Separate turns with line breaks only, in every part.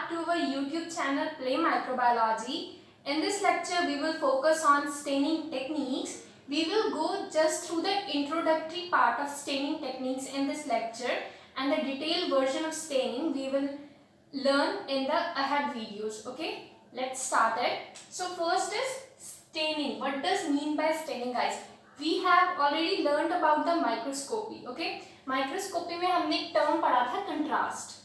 back to our YouTube channel Play Microbiology. In this lecture, we will focus on staining techniques. We will go just through the introductory part of staining techniques in this lecture, and the detailed version of staining we will learn in the ahead videos. Okay, let's start it. So first is staining. What does mean by staining, guys? We have already learned about the microscopy. Okay, microscopy में हमने एक term पढ़ा था contrast.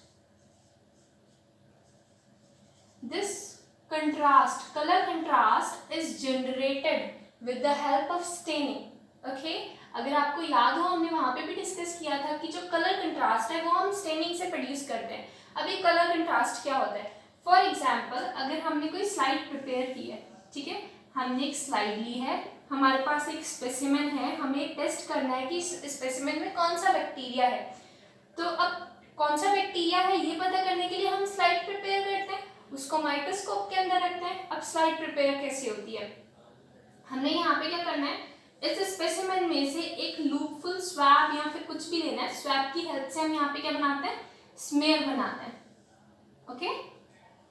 This contrast, color contrast is generated with the help of staining. Okay, अगर आपको याद हो हमने वहां पे भी डिस्कस किया था कि जो कलर कंट्रास्ट है वो हम स्टेनिंग से प्रोड्यूस करते हैं. अभी कलर कंट्रास्ट क्या होता है? फॉर एग्जाम्पल, अगर हमने कोई स्लाइड प्रिपेयर की है, ठीक है, हमने एक स्लाइड ली है, हमारे पास एक स्पेसिमेन है, हमें टेस्ट करना है कि इस स्पेसिमेन में कौन सा बैक्टीरिया है. तो अब कौन सा बैक्टीरिया है ये पता करने के लिए हम स्लाइड प्रिपेयर करते हैं, उसको माइक्रोस्कोप के अंदर रखते हैं. अब स्लाइड प्रिपेयर कैसे होती है? हमने यहाँ पे क्या करना है, इस स्पेसिमेन में से एक लूपफुल स्वैब या फिर कुछ भी लेना है. स्वैब की हेल्प से हम यहाँ पे क्या बनाते हैं, स्मेयर बनाते हैं. ओके,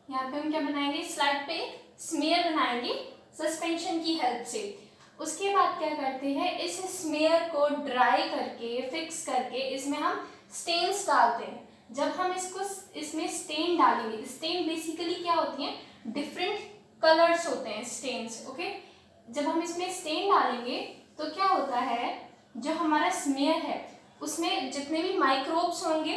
यहाँ पे हम क्या बनाएंगे, स्लाइड पे स्मेयर बनाएंगे सस्पेंशन की हेल्प से. उसके बाद क्या करते हैं, इस स्मेयर को ड्राई करके फिक्स करके इसमें हम स्टेन्स डालते हैं. जब हम इसमें स्टेन डालेंगे, स्टेन बेसिकली क्या होती हैं, डिफरेंट कलर्स होते हैं स्टेन्स. ओके, जब हम इसमें स्टेन डालेंगे तो क्या होता है, जो हमारा स्मेयर है उसमें जितने भी माइक्रोब्स होंगे,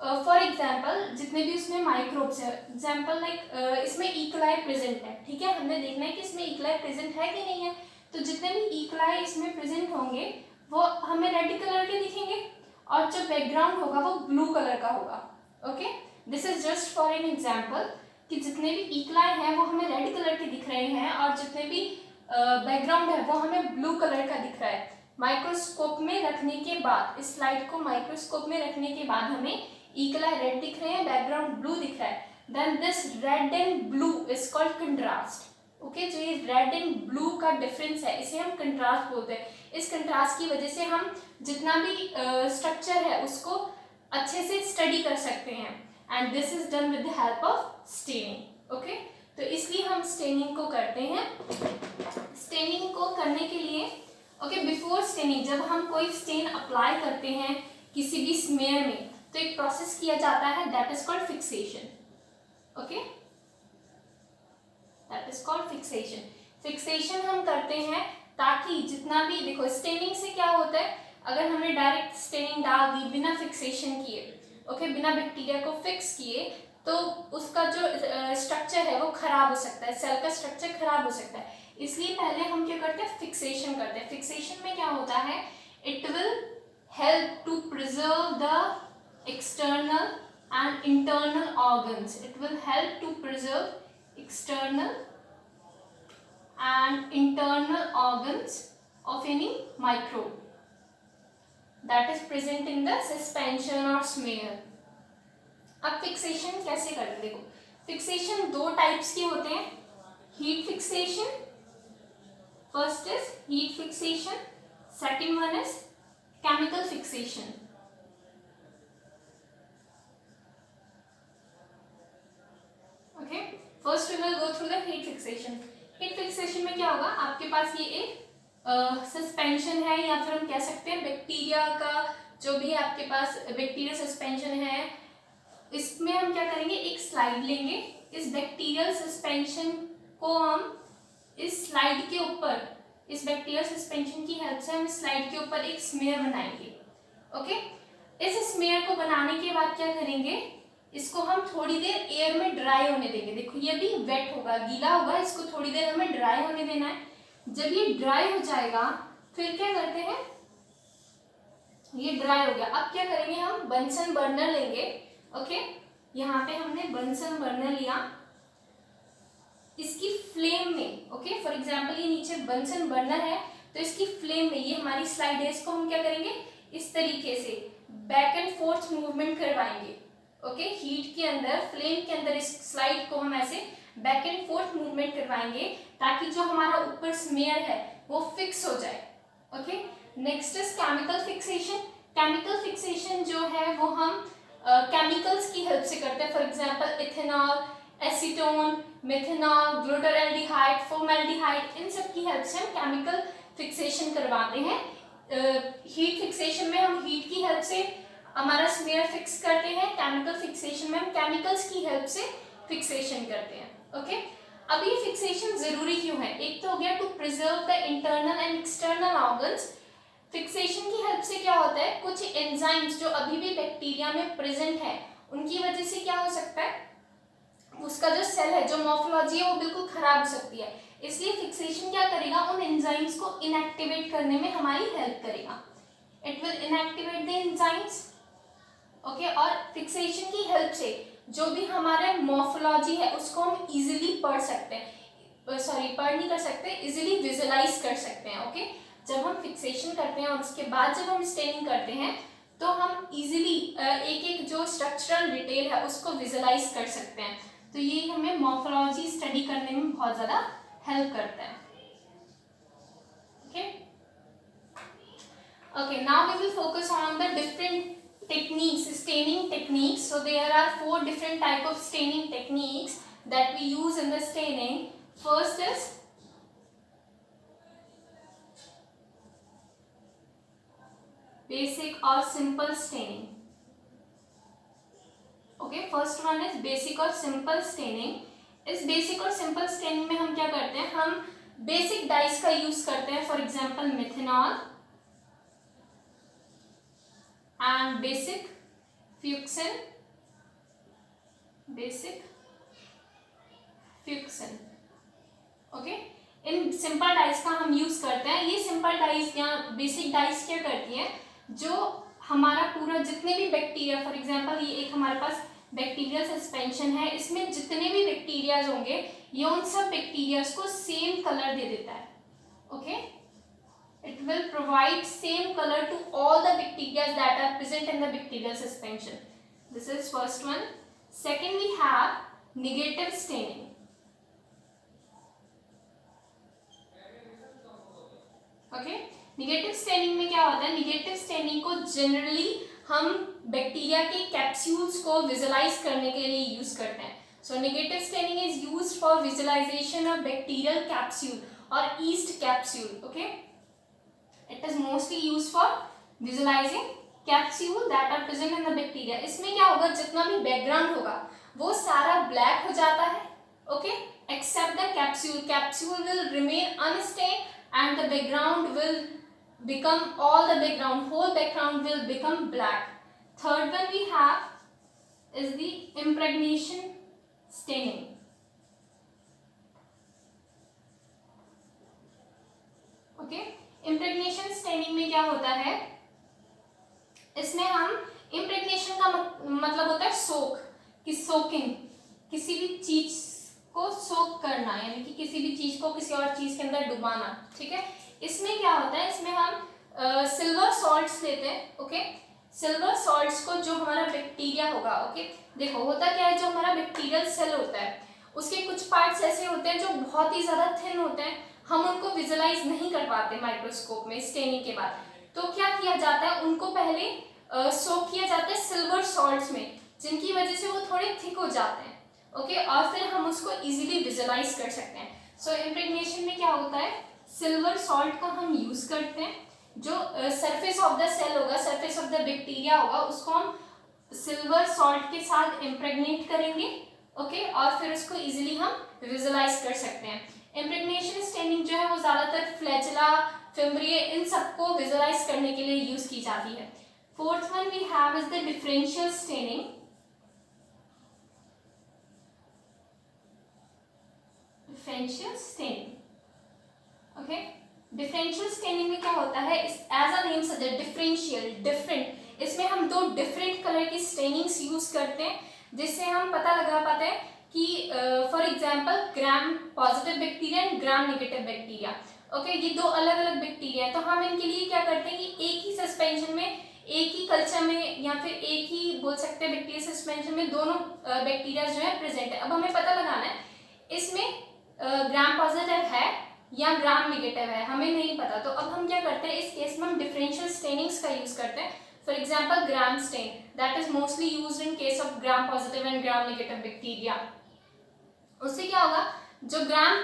फॉर एग्जाम्पल जितने भी उसमें माइक्रोब्स है, एग्जाम्पल लाइक इसमें इकोलाई प्रेजेंट है, ठीक है, हमने देखना है कि इसमें इकोलाई प्रेजेंट है कि नहीं है. तो जितने भी इकोलाई इसमें प्रेजेंट होंगे वो हमें रेड कलर के दिखेंगे और जो बैकग्राउंड होगा वो ब्लू कलर का होगा. Okay, this is just for an example कि जितने भी इकोलाई हैं वो हमें रेड कलर के दिख रहे हैं और जितने भी बैकग्राउंड है वो हमें ब्लू कलर का दिख रहा है. माइक्रोस्कोप में रखने के बाद, इस स्लाइड को माइक्रोस्कोप में रखने के बाद हमें इकोलाई रेड दिख रहे हैं, बैकग्राउंड ब्लू दिख रहा है. Then this red and blue is called contrast. Okay, जो ये रेड एंड ब्लू का डिफरेंस है इसे हम कंट्रास्ट बोलते हैं. इस कंट्रास्ट की वजह से हम जितना भी स्ट्रक्चर है उसको अच्छे से स्टडी कर सकते हैं. And this is done with the help of staining. Okay, तो इसलिए हम स्टेनिंग को करते हैं. स्टेनिंग को करने के लिए बिफोर स्टेनिंग, जब हम कोई स्टेन अप्लाई करते हैं किसी भी स्मेयर में, तो एक प्रोसेस किया जाता है that is called fixation. Okay, that is called fixation. Fixation हम करते हैं ताकि जितना भी, देखो स्टेनिंग से क्या होता है, अगर हमने डायरेक्ट स्टेनिंग डाल दी बिना फिक्सेशन किए, बिना बैक्टीरिया को फिक्स किए, तो उसका जो स्ट्रक्चर है वो खराब हो सकता है, सेल का स्ट्रक्चर खराब हो सकता है. इसलिए पहले हम क्या करते हैं, फिक्सेशन करते हैं. फिक्सेशन में क्या होता है, it will help to preserve the external and internal organs. It will help to preserve external and internal organs of any microbe that is present in the suspension or smear. अब fixation कैसे करते हैं, देखो fixation दो types के होते हैं. Heat fixation, first is heat fixation, second one is chemical fixation. First we will go through the heat fixation. Heat fixation में क्या होगा, आपके पास ये एक सस्पेंशन है या फिर हम कह सकते हैं बैक्टीरिया का, जो भी आपके पास बैक्टीरिया सस्पेंशन है, इसमें हम क्या करेंगे, एक स्लाइड लेंगे. इस बैक्टीरियल सस्पेंशन को हम इस स्लाइड के ऊपर, इस बैक्टीरियल सस्पेंशन की हेल्प से हम इस स्लाइड के ऊपर एक स्मेयर बनाएंगे. ओके, इस स्मेयर को बनाने के बाद क्या करेंगे, इसको हम थोड़ी देर एयर में ड्राई होने देंगे. देखो ये भी वेट होगा, गीला होगा, इसको थोड़ी देर हमें ड्राई होने देना है. जब ये ड्राई हो जाएगा फिर क्या करते हैं, ये ड्राई हो गया. अब क्या करेंगे, हम बंसन बर्नर लेंगे. ओके, यहाँ पे हमने बंसन बर्नर लिया, इसकी फ्लेम में, ओके फॉर एग्जाम्पल ये नीचे बंसन बर्नर है, तो इसकी फ्लेम में, ये हमारी स्लाइड है, इसको हम क्या करेंगे, इस तरीके से बैक एंड फोर्थ मूवमेंट करवाएंगे. ओके, हीट के अंदर, फ्लेम के अंदर इस स्लाइड को हम ऐसे बैक एंड फोर्थ मूवमेंट करवाएंगे ताकि जो हमारा ऊपर स्मेयर है वो फिक्स हो जाए. Okay, next is chemical fixation. Chemical fixation जो है वो हम केमिकल्स की हेल्प से करते हैं। For example ethanol, acetone, methanol, glutaraldehyde, formaldehyde, इन सब की हेल्प से हम केमिकल फिक्सेशन करवाते हैं। हीट फिक्सेशन में हम हीट की हेल्प से हमारा स्मेयर फिक्स करते हैं, केमिकल फिक्सेशन में हम केमिकल्स की हेल्प से फिक्सेशन करते हैं। ओके, अब ये फिक्सेशन जरूरी क्यों है? एक तो हो गया to preserve the internal and external organs. Fixation की हेल्प से क्या होता है, कुछ एंजाइम्स जो अभी भी बैक्टीरिया में प्रेजेंट है उनकी वजह से क्या हो सकता है, उसका जो सेल है, जो मॉर्फोलॉजी है वो बिल्कुल खराब हो सकती है। इसलिए फिक्सेशन क्या करेगा, उन एंजाइम्स को इनएक्टिवेट करने में हमारी हेल्प करेगा। It will inactivate the enzymes. Okay, और फिक्सेशन की हेल्प से जो भी हमारे मॉर्फोलॉजी है उसको हम इजीली पढ़ सकते हैं, पढ़ नहीं कर सकते, इजीली विजुअलाइज कर सकते हैं। ओके, जब हम फिक्सेशन करते हैं और उसके बाद जब हम स्टेनिंग करते हैं तो हम इजीली एक एक जो स्ट्रक्चरल डिटेल है उसको विजुअलाइज कर सकते हैं। तो ये हमें मॉर्फोलॉजी स्टडी करने में बहुत ज़्यादा हेल्प करता है। Okay okay, now we will focus on the different techniques, staining techniques. So there are 4 different type of staining techniques that we use in the staining. First is basic or simple staining. Okay, first one is basic or simple staining. इस basic और simple staining में हम क्या करते हैं, हम basic dyes का use करते हैं, for example methanol and basic fuchsin, okay. इन सिंपल डाइज का हम यूज करते हैं। ये सिंपल डाइज या बेसिक डाइज क्या करती हैं, जो हमारा पूरा जितने भी बैक्टीरिया, फॉर एग्जांपल ये एक हमारे पास बैक्टीरियल सस्पेंशन है, इसमें जितने भी बैक्टीरियाज होंगे ये उन सब बैक्टीरियाज को सेम कलर दे देता है। Okay, it will provide same color to all the bacteria that are present in the bacterial suspension. This is first one. Second, we have negative staining. Okay, negative staining में क्या होता है, negative staining को generally हम bacteria के capsules को visualise करने के लिए यूज करते हैं। So negative staining is used for visualization of bacterial capsule or yeast capsule. Okay, it is mostly used for visualizing capsule that are present in the bacteria. इसमें क्या होगा, जितना भी बैकग्राउंड होगा वो सारा ब्लैक हो जाता है। Okay, except the capsule will remain unstained and the background will become, whole background will become black. Third one we have is the impregnation staining. Okay, impregnation staining में क्या होता है, इसमें हम इम्प्रेग्नेशन का मतलब होता है सोक, कि सोकिंग, किसी भी चीज को सोक करना, यानी कि किसी भी चीज को किसी और चीज के अंदर डुबाना। ठीक है, इसमें क्या होता है, इसमें हम सिल्वर सॉल्ट्स लेते हैं। ओके, सिल्वर सॉल्ट्स को जो हमारा बैक्टीरिया होगा, ओके देखो होता क्या है, जो हमारा बैक्टीरियल सेल होता है उसके कुछ पार्ट्स ऐसे होते हैं जो बहुत ही ज़्यादा थिन होते हैं, हम उनको विजुअलाइज नहीं कर पाते माइक्रोस्कोप में स्टेनिंग के बाद। तो क्या किया जाता है, उनको पहले सोक किया जाता है सिल्वर सॉल्ट्स में, जिनकी वजह से वो थोड़े थिक हो जाते हैं। ओके, और फिर हम उसको इजीली विजुअलाइज कर सकते हैं। सो इम्प्रेग्नेशन में क्या होता है, सिल्वर सॉल्ट का हम यूज़ करते हैं, जो सरफेस ऑफ द सेल होगा, सरफेस ऑफ द बैक्टीरिया होगा, उसको हम सिल्वर सॉल्ट के साथ इम्प्रेग्नेट करेंगे। ओके, और फिर उसको इजीली हम विजुअलाइज कर सकते हैं। इम्प्रेग्नेशन स्टेनिंग जो है वो ज़्यादातर फ्लैचेला, फिम्ब्रिए, इन सबको विजुअलाइज करने के लिए यूज़ की जाती है। Fourth one we have is the differential staining. Differential staining, okay, differential staining में क्या होता है, as a name suggest, differential, different, इसमें हम दो डिफरेंट कलर की स्टेनिंग्स यूज करते हैं, जिससे हम पता लगा पाते हैं कि for example gram positive bacteria and gram negative bacteria. Okay, ये दो अलग अलग बैक्टीरिया है, तो हम इनके लिए क्या करते हैं कि एक ही सस्पेंशन में, एक ही कल्चर में, या फिर एक ही बोल सकते हैं बैक्टीरिया सस्पेंशन में दोनों बैक्टीरिया जो है प्रेजेंट है। अब हमें पता लगाना है इसमें ग्राम पॉजिटिव है या ग्राम नेगेटिव है, हमें नहीं पता। तो अब हम क्या करते हैं, इस केस में हम डिफरेंशियल स्टेनिंग्स का यूज करते हैं। For example, gram stain that is mostly used in case of gram positive and gram negative bacteria. उससे क्या होगा, जो ग्राम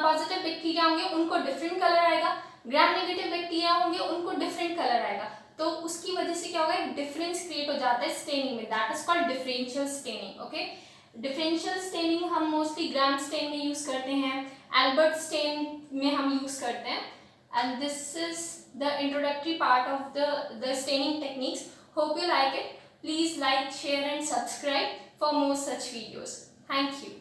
पॉजिटिव बैक्टीरिया होंगे उनको डिफरेंट कलर आएगा, ग्राम नेगेटिव बैक्टीरिया होंगे उनको डिफरेंट कलर आएगा, तो उसकी वजह से क्या होगा, एक डिफरेंस क्रिएट हो जाता है स्टेनिंग में, that is called differential staining. Okay, differential staining हम मोस्टली ग्राम स्टेन में यूज करते हैं, एल्बर्ट स्टेन में हम यूज करते हैं. And this is the introductory part of the staining techniques. Hope you like it. Please like, share and subscribe for more such videos. Thank you.